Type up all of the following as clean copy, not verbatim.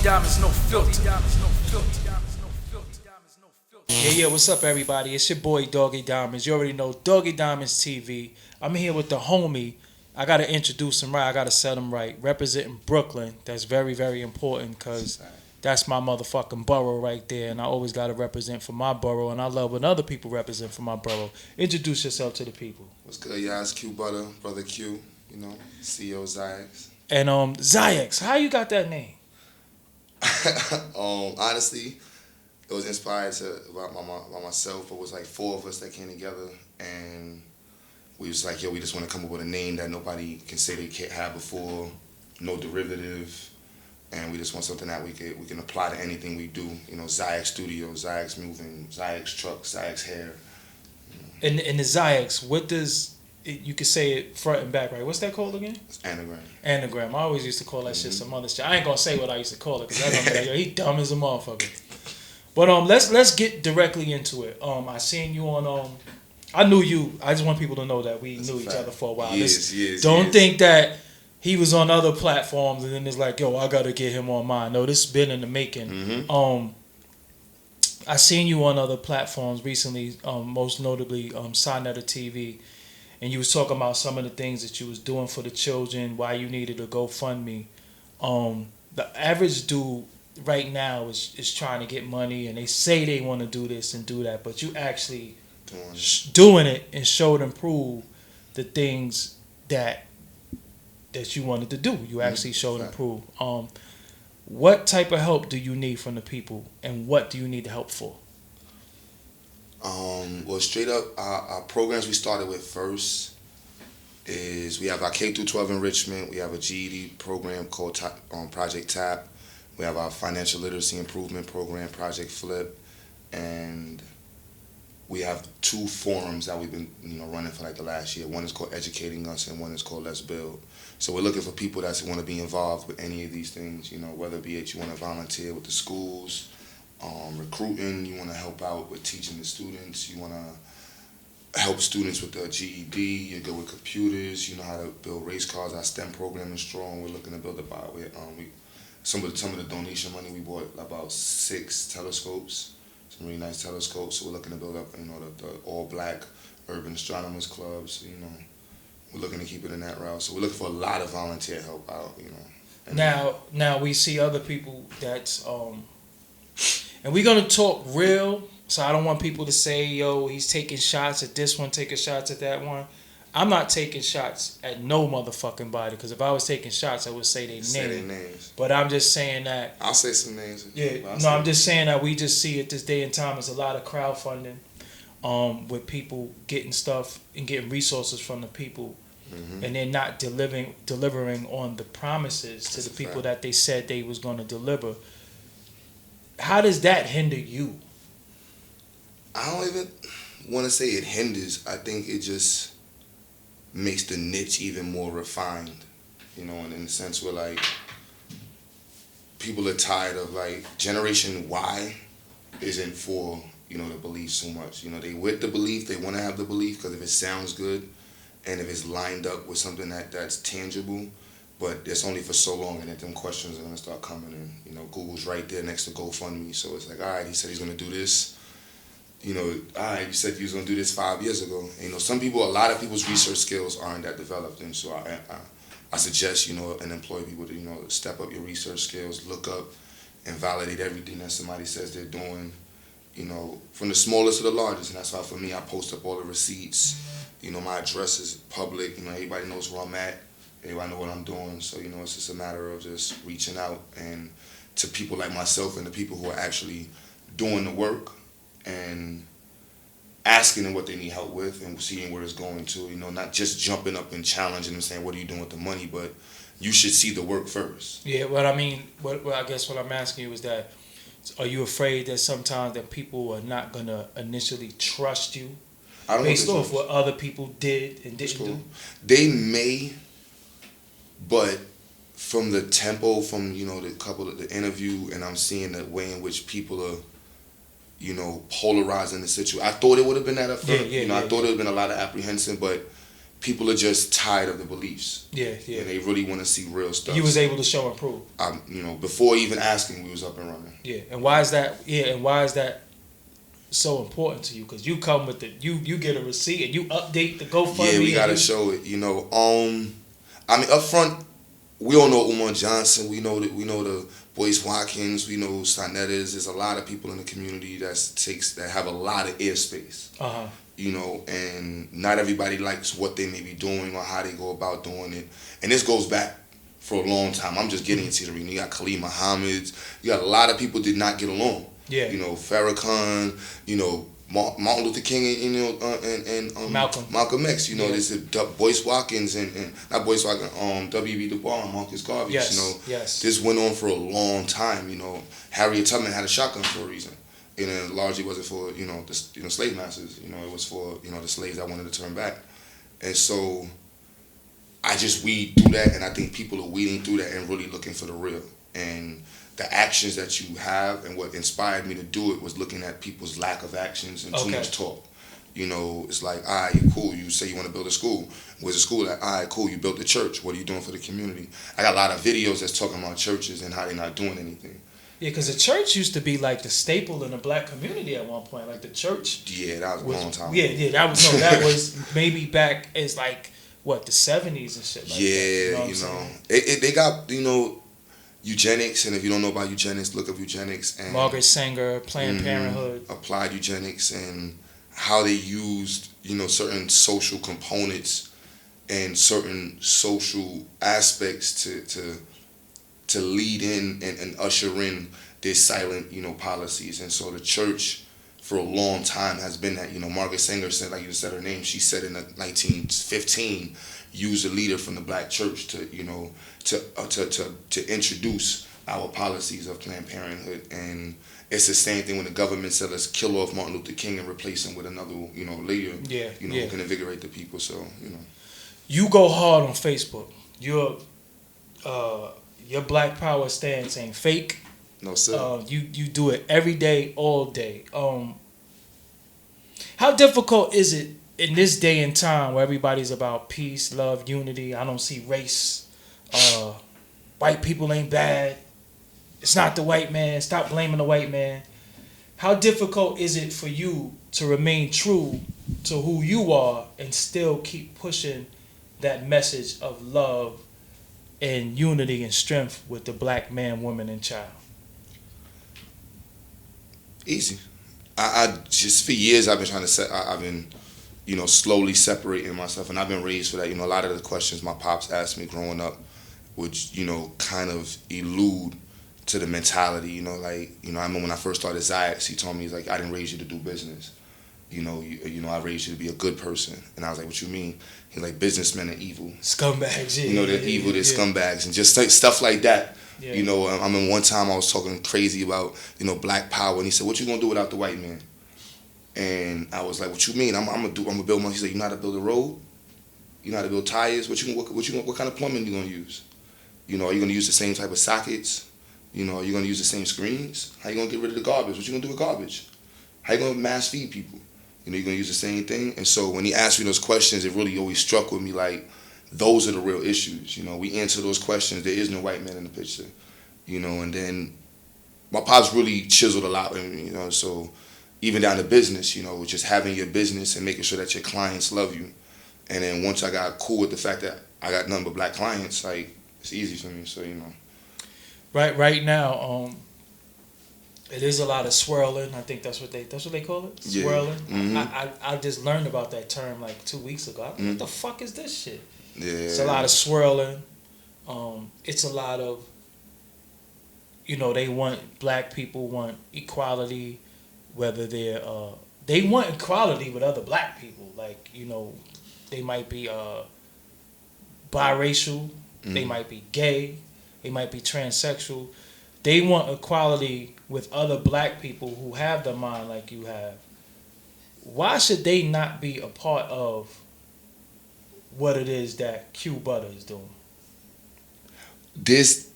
Diamonds, no filter. Yeah, what's up, everybody? It's your boy, Doggie Diamonds. You already know Doggie Diamonds TV. I'm here with the homie. I got to introduce him right. I got to set him right. Representing Brooklyn. That's very, very important because that's my motherfucking borough right there. And I always got to represent for my borough. And I love when other people represent for my borough. Introduce yourself to the people. What's good, y'all? It's Q Butter, Brother Q, CEO Zayax. And Zayax, how you got that name? Honestly, it was inspired by myself. It was like four of us that came together, and we was like, yo, we just want to come up with a name that nobody can say they can't have before, no derivative, and we just want something that we can apply to anything we do. Zayax Studio, Zayax Moving, Zayax Truck, Zayax Hair. And the Zayax, what does you could say it front and back, right? What's that called again? It's anagram. Anagram. I always used to call that shit some other shit. I ain't gonna say what I used to call it because I know that yo, he dumb as a motherfucker. But let's get directly into it. I seen you on I knew you. I just want people to know that we knew each other for a while. Don't think that he was on other platforms and then it's like, yo, I gotta get him on mine. No, this has been in the making. Mm-hmm. I seen you on other platforms recently, most notably Sinetta TV. And you was talking about some of the things that you was doing for the children, why you needed a GoFundMe. The average dude right now is trying to get money, and they say they want to do this and do that, but you actually doing it and showed and proved the things that you wanted to do. You actually showed and proved. What type of help do you need from the people, and what do you need the help for? Well, straight up, our programs we started with first is we have our K through 12 enrichment. We have a GED program called Project TAP. We have our financial literacy improvement program, Project Flip, and we have two forums that we've been running for like the last year. One is called Educating Us, and one is called Let's Build. So we're looking for people that want to be involved with any of these things. Whether it be you want to volunteer with the schools. Recruiting, you want to help out with teaching the students, you want to help students with the GED, you're good with computers, you know how to build race cars. Our STEM program is strong. We're looking to build some of the donation money we bought about 6 telescopes, some really nice telescopes. So we're looking to build up the all black urban astronomers clubs. We're looking to keep it in that route. So we're looking for a lot of volunteer help out. Now we see other people that's and we're going to talk real, so I don't want people to say, yo, he's taking shots at this one, taking shots at that one. I'm not taking shots at no motherfucking body, because if I was taking shots, I would say their names. But I'm just saying that... I'll say some names. Yeah, I'm just saying that we just see at this day and time, there's a lot of crowdfunding with people getting stuff and getting resources from the people, and they're not delivering on the promises to the people that they said they was going to deliver. How does that hinder you? I don't even want to say it hinders. I think it just makes the niche even more refined. And in the sense where like people are tired of like Generation Y isn't for the belief so much. They with the belief, they want to have the belief because if it sounds good and if it's lined up with something that's tangible. But it's only for so long, and then them questions are gonna start coming in. Google's right there next to GoFundMe, so it's like, all right, he said he's gonna do this. All right, you said you was gonna do this 5 years ago. And, a lot of people's research skills aren't that developed, and so I suggest and employ people to step up your research skills, look up and validate everything that somebody says they're doing. From the smallest to the largest, and that's why for me I post up all the receipts. My address is public. Everybody knows where I'm at. Everybody know what I'm doing, so it's just a matter of just reaching out and to people like myself and the people who are actually doing the work and asking them what they need help with and seeing where it's going to. Not just jumping up and challenging them, saying, "What are you doing with the money?" But you should see the work first. Yeah, but I mean, I guess what I'm asking you is that, are you afraid that sometimes that people are not gonna initially trust you based off what other people did and didn't do? They may. But from the tempo, from the interview, and I'm seeing the way in which people are, polarizing the situation. I thought it would have been that up front. I thought it would have been a lot of apprehension, but people are just tired of the beliefs. Yeah, yeah. And they really want to see real stuff. You was able to show and prove. Before even asking, we was up and running. Yeah, and why is that? Yeah, and why is that so important to you? Because you come with you get a receipt and you update the GoFundMe. Yeah, we gotta show it. Up front, we all know Umar Johnson. We know the Boyce Watkins. We know Sonettas. There's a lot of people in the community that have a lot of airspace. And not everybody likes what they may be doing or how they go about doing it. And this goes back for a long time. I'm just getting into the arena. You got Khalid Muhammad. You got a lot of people did not get along. Yeah. Farrakhan. Martin Luther King and Malcolm X. There's Boyce Watkins and not Boyce Watkins. W.B. Du Bois and Marcus Garvey. Yes. This went on for a long time. Harriet Tubman had a shotgun for a reason. And it largely wasn't for the slave masters. It was for the slaves that wanted to turn back. And so I just weed through that, and I think people are weeding through that and really looking for the real. And the actions that you have, and what inspired me to do it was looking at people's lack of actions and too much talk. It's like, all right, cool. You say you want to build a school. Where's the school at? All right, cool. You built the church. What are you doing for the community? I got a lot of videos that's talking about churches and how they're not doing anything. Yeah, because the church used to be like the staple in the black community at one point. Like the church. Yeah, that was a long time. Yeah, that was maybe back as like what the 70s and shit. Like that, they got eugenics, and if you don't know about eugenics, look up eugenics and Margaret Sanger, Planned Parenthood, applied eugenics, and how they used certain social components and certain social aspects to lead in and usher in their silent, policies. And so the church for a long time has been that. Margaret Sanger said, like you just said her name, she said in 1915, use a leader from the black church to introduce our policies of Planned Parenthood. And it's the same thing when the government said, let's kill off Martin Luther King and replace him with another, leader, who can invigorate the people. So, You go hard on Facebook. Your Black Power stance ain't fake. No, sir. You do it every day, all day. How difficult is it in this day and time where everybody's about peace, love, unity? I don't see race. White people ain't bad. It's not the white man. Stop blaming the white man. How difficult is it for you to remain true to who you are and still keep pushing that message of love and unity and strength with the black man, woman, and child? Easy. I just for years I've been trying to I've been slowly separating myself, and I've been raised for that. A lot of the questions my pops asked me growing up would kind of elude to the mentality. I remember when I first started Zayax, he told me, he's like, I didn't raise you to do business. I raised you to be a good person. And I was like, what you mean? He's like, businessmen are evil. Scumbags, yeah. They're evil, they're scumbags, and just stuff like that. Yeah. I mean, one time I was talking crazy about, Black Power, and he said, what you gonna do without the white man? And I was like, what you mean? I'm gonna build money. He said, you know how to build a road? You know how to build tires? What kind of plumbing you gonna use? Are you gonna use the same type of sockets? Are you gonna use the same screens? How you gonna get rid of the garbage? What you gonna do with garbage? How you gonna mass feed people? You're gonna use the same thing? And so when he asked me those questions, it really always struck with me like, those are the real issues. We answer those questions. There is no white man in the picture. And then my pops really chiseled a lot with me, so even down to business, just having your business and making sure that your clients love you. And then once I got cool with the fact that I got nothing but black clients, like, it's easy for me, so, Right now, it is a lot of swirling. I think that's what they call it. Swirling. Yeah. I just learned about that term like 2 weeks ago. What the fuck is this shit? Yeah. It's a lot of swirling. It's a lot of, they want black people want equality, whether they want equality with other black people. Like, they might be biracial, they might be gay, they might be transsexual. They want equality with other black people who have the mind like you have. Why should they not be a part of what it is that Q Butter is doing? This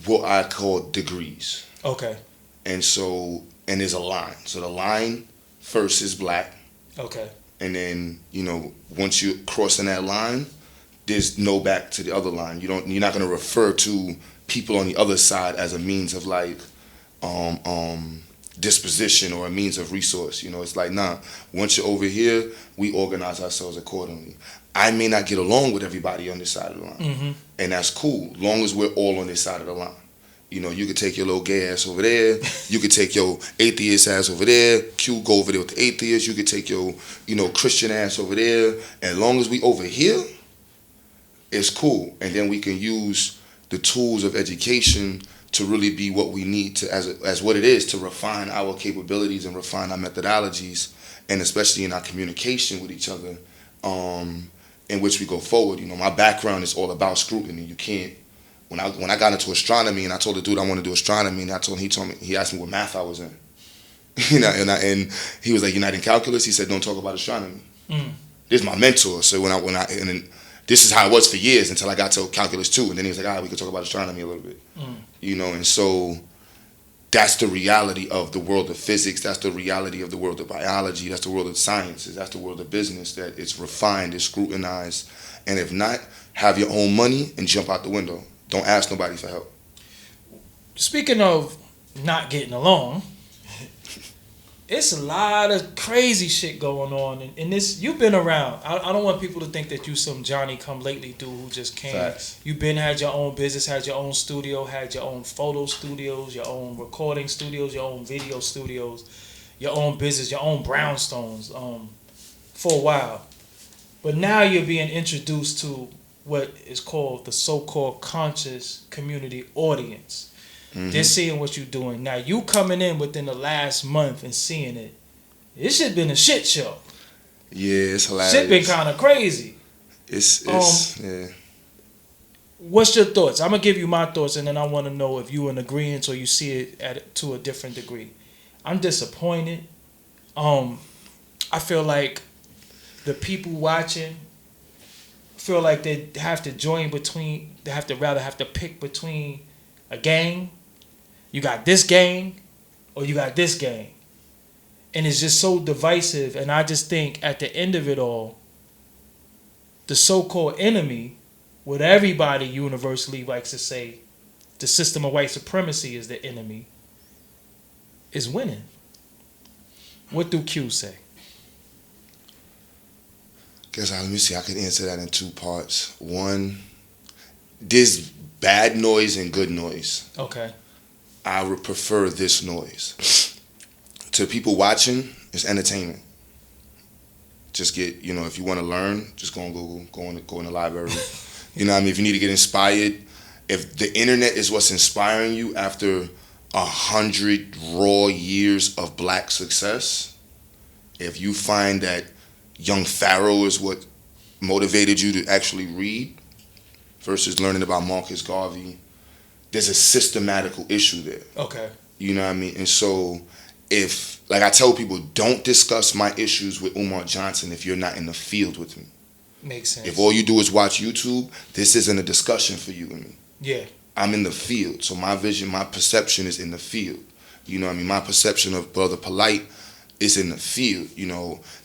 what I call degrees. Okay. And there's a line. So the line first is black. Okay. and then once you're crossing that line, there's no back to the other line. You're not going to refer to people on the other side as a means of like disposition or a means of resource. It's like, nah, once you're over here, we organize ourselves accordingly. I may not get along with everybody on this side of the line, Mm-hmm. and that's cool, long as we're all on this side of the line. You could take your little gay ass over there. You could take your atheist ass over there. Q go over there with the atheist. You could take your, Christian ass over there. As long as we over here, it's cool. And then we can use the tools of education to really be what we need to, as what it is, to refine our capabilities and refine our methodologies, and especially in our communication with each other, in which we go forward. My background is all about scrutiny. You can't. When I got into astronomy and I told the dude I want to do astronomy, and he asked me what math I was in, and he was like, "You're not in calculus." He said, "Don't talk about astronomy." This is my mentor. So and this is how it was for years until I got to calculus 2, and then he was like, "All right, we can talk about astronomy a little bit," and so that's the reality of the world of physics. That's the reality of the world of biology. That's the world of sciences. That's the world of business. That it's refined, it's scrutinized, and if not, have your own money and jump out the window. Don't ask nobody for help. Speaking of not getting along, it's a lot of crazy shit going on. And this, you've been around. I don't want people to think that you some Johnny come lately dude who just came. Facts. You've been had your own business, had your own studio, had your own photo studios, your own recording studios, your own video studios, your own business, your own brownstones for a while. But now you're being introduced to what is called the so-called conscious community audience. Mm-hmm. They're seeing what you're doing. Now you coming in within the last month and seeing it. This shit been a shit show. Yeah, it's hilarious. Shit been kind of crazy. It's yeah. What's your thoughts? I'm gonna give you my thoughts, and then I want to know if you in agreement or you see it to a different degree. I'm disappointed. I feel like the people watching feel like they have to rather have to pick between a gang. You got this gang or you got this gang. And it's just so divisive. And I just think at the end of it all, the so-called enemy, what everybody universally likes to say, the system of white supremacy is the enemy, is winning. What do Q say? Let me see. I can answer that in 2 parts. One, there's bad noise and good noise. Okay. I would prefer this noise. To people watching, it's entertainment. Just get, if you want to learn, just go on Google, go in the library. If you need to get inspired, if the internet is what's inspiring you after 100 raw years of black success, if you find that Young Pharaoh is what motivated you to actually read versus learning about Marcus Garvey, there's a systematical issue there. Okay. You know what I mean? And so if, like I tell people, don't discuss my issues with Umar Johnson if you're not in the field with me. Makes sense. If all you do is watch YouTube, this isn't a discussion for you and me. Yeah. I'm in the field. So my vision, my perception is in the field. You know what I mean? My perception of Brother Polite is in the field,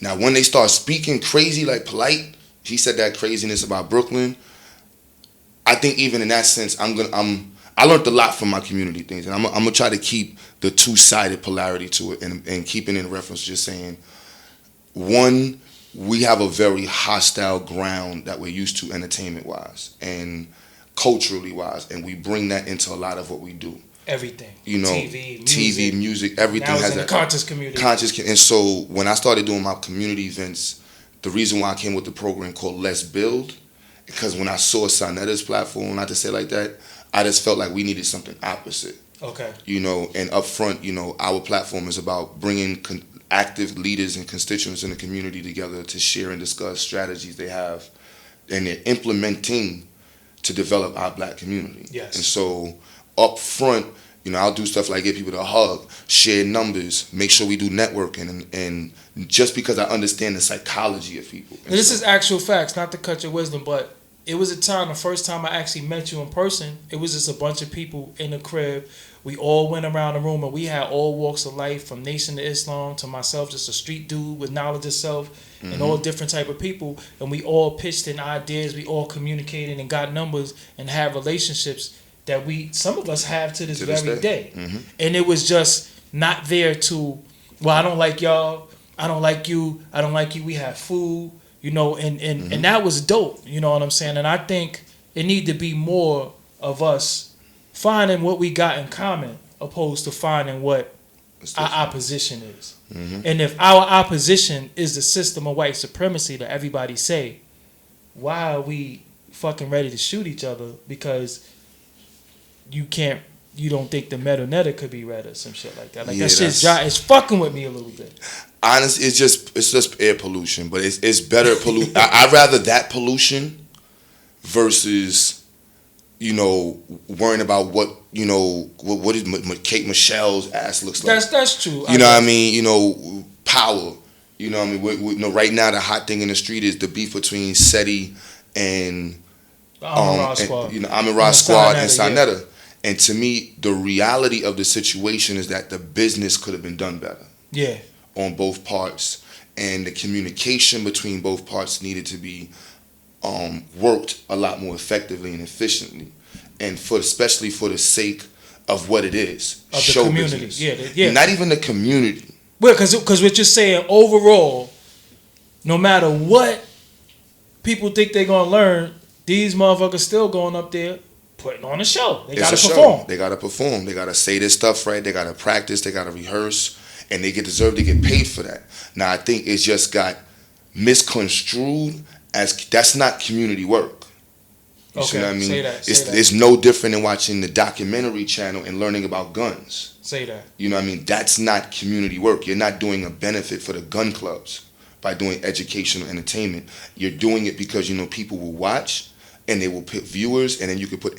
Now, when they start speaking crazy like Polite, he said that craziness about Brooklyn. I think even in that sense, I learned a lot from my community things, and I'm gonna try to keep the two-sided polarity to it, and keeping in reference just saying, one, we have a very hostile ground that we're used to entertainment-wise and culturally-wise, and we bring that into a lot of what we do. Everything. TV, music, everything now has in that. The conscious community. And so when I started doing my community events, the reason why I came with the program called Let's Build, because when I saw Sanetta's platform, not to say like that, I just felt like we needed something opposite. Okay. And up front, our platform is about bringing active leaders and constituents in the community together to share and discuss strategies they have and they're implementing to develop our black community. Yes. And so up front, I'll do stuff like get people to hug, share numbers, make sure we do networking, and just because I understand the psychology of people. This is actual facts, not to cut your wisdom, but it was a time, the first time I actually met you in person, it was just a bunch of people in the crib. We all went around the room and we had all walks of life, from Nation to Islam to myself, just a street dude with knowledge of self, and all different type of people. And we all pitched in ideas, we all communicated and got numbers and had relationships that some of us have to this very day. And it was just not there to, well, I don't like y'all, I don't like you, I don't like you, we have food. And that was dope. You know what I'm saying? And I think it need to be more of us finding what we got in common, opposed to finding what our opposition is. And if our opposition is the system of white supremacy that everybody say, why are we fucking ready to shoot each other? Because you don't think the metanetta could be read or some shit like that. Like, that shit's it's fucking with me a little bit. Honestly, it's just air pollution, but it's better pollution. I'd rather that pollution versus, worrying about what Kate Michelle's ass looks like. That's true. You know what I mean? Power. You know what I mean? Right now the hot thing in the street is the beef between Seti and Amin Ra Squad and Sinetta. And to me, the reality of the situation is that the business could have been done better. Yeah. On both parts, and the communication between both parts needed to be worked a lot more effectively and efficiently, and especially for the sake of what it is, of show the community. business. Yeah. Not even the community. Well, because what you're saying overall, no matter what people think they're gonna learn, these motherfuckers still going up there putting on a show. They gotta perform. They gotta perform. They gotta say this stuff right. They gotta practice. They gotta rehearse. And they deserve to get paid for that. Now, I think it's just got misconstrued as that's not community work. You see what I mean? Say that. It's no different than watching the documentary channel and learning about guns. Say that. You know what I mean? That's not community work. You're not doing a benefit for the gun clubs by doing educational entertainment. You're doing it because, people will watch and they will put viewers, and then you could put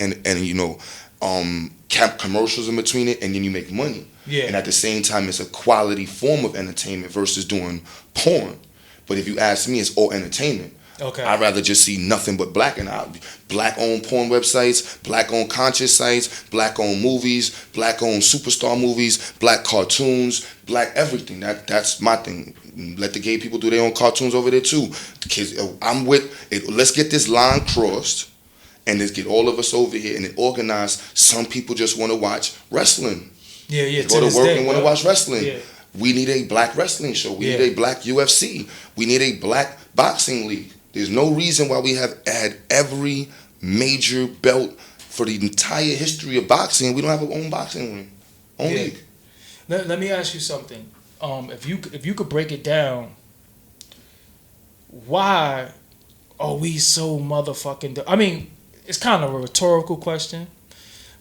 commercials in between it, and then you make money. Yeah. And at the same time, it's a quality form of entertainment versus doing porn. But if you ask me, it's all entertainment. Okay. I'd rather just see nothing but black-owned porn websites, black-owned conscious sites, black-owned movies, black-owned superstar movies, black cartoons, black everything. That's my thing. Let the gay people do their own cartoons over there too. Kids, I'm with it. Let's get this line crossed, and let's get all of us over here and organize. Some people just want to watch wrestling. Yeah. Go to work and want to watch wrestling. Yeah. We need a black wrestling show. We need a black UFC. We need a black boxing league. There's no reason why we have had every major belt for the entire history of boxing. We don't have our own boxing ring, league. Let me ask you something. If you could break it down, why are we so motherfucking? I mean, it's kind of a rhetorical question,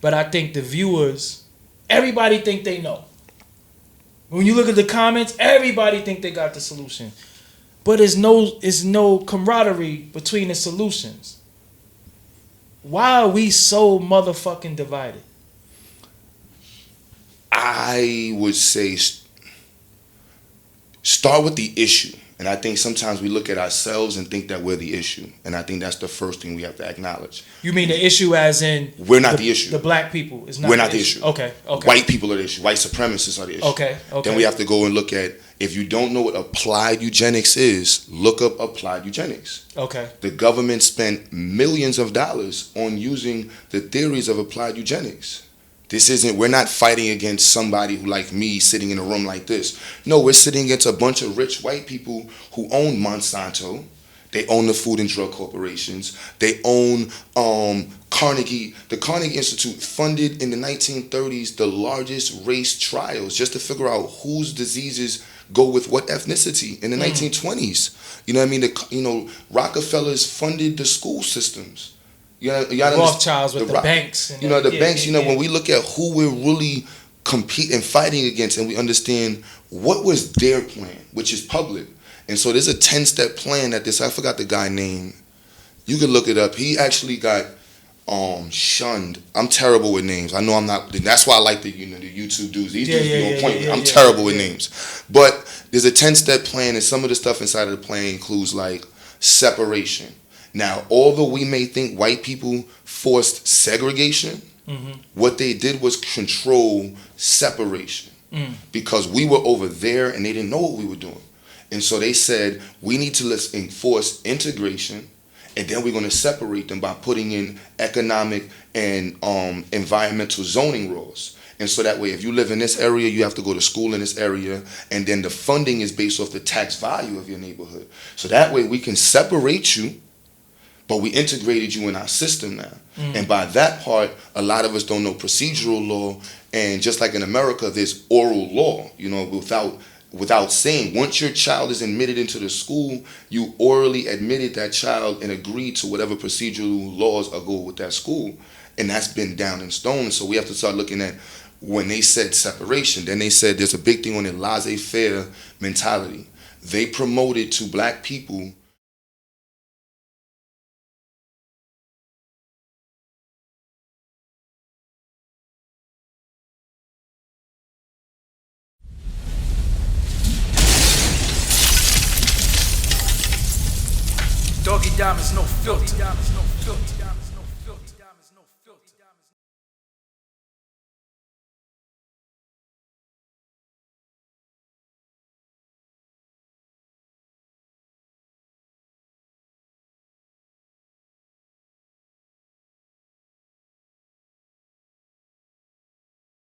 but I think the viewers, everybody think they know. When you look at the comments, everybody think they got the solution. But there's no camaraderie between the solutions. Why are we so motherfucking divided? I would say start with the issue. And I think sometimes we look at ourselves and think that we're the issue. And I think that's the first thing we have to acknowledge. You mean the issue as in... We're not the issue. The black people is not We're not the issue. Okay. White people are the issue. White supremacists are the issue. Okay. Then we have to go and look at, if you don't know what applied eugenics is, look up applied eugenics. Okay. The government spent millions of dollars on using the theories of applied eugenics. We're not fighting against somebody who, like me, sitting in a room like this. No, we're sitting against a bunch of rich white people who own Monsanto. They own the Food and Drug Corporations. They own Carnegie. The Carnegie Institute funded in the 1930s the largest race trials just to figure out whose diseases go with what ethnicity in the 1920s. You know what I mean? Rockefellers funded the school systems. Rothschilds with the banks. And banks, when we look at who we're really competing, fighting against, and we understand what was their plan, which is public. And so there's a 10-step plan that I forgot the guy name. You can look it up. He actually got shunned. I'm terrible with names. I know I'm not. That's why I like the YouTube dudes. These dudes be on point. I'm terrible with names. But there's a 10-step plan, and some of the stuff inside of the plan includes like separation. Now, although we may think white people forced segregation, what they did was control separation because we were over there and they didn't know what we were doing. And so they said, we need to let's enforce integration, and then we're going to separate them by putting in economic and environmental zoning rules. And so that way, if you live in this area, you have to go to school in this area, and then the funding is based off the tax value of your neighborhood. So that way we can separate you, but we integrated you in our system now. And by that part, a lot of us don't know procedural law, and just like in America, there's oral law, you know, without saying, once your child is admitted into the school, you orally admitted that child and agreed to whatever procedural laws are go with that school. And that's been down in stone. So we have to start looking at when they said separation, then they said there's a big thing on the laissez-faire mentality. They promoted to black people Doggie Diamonds, no filter.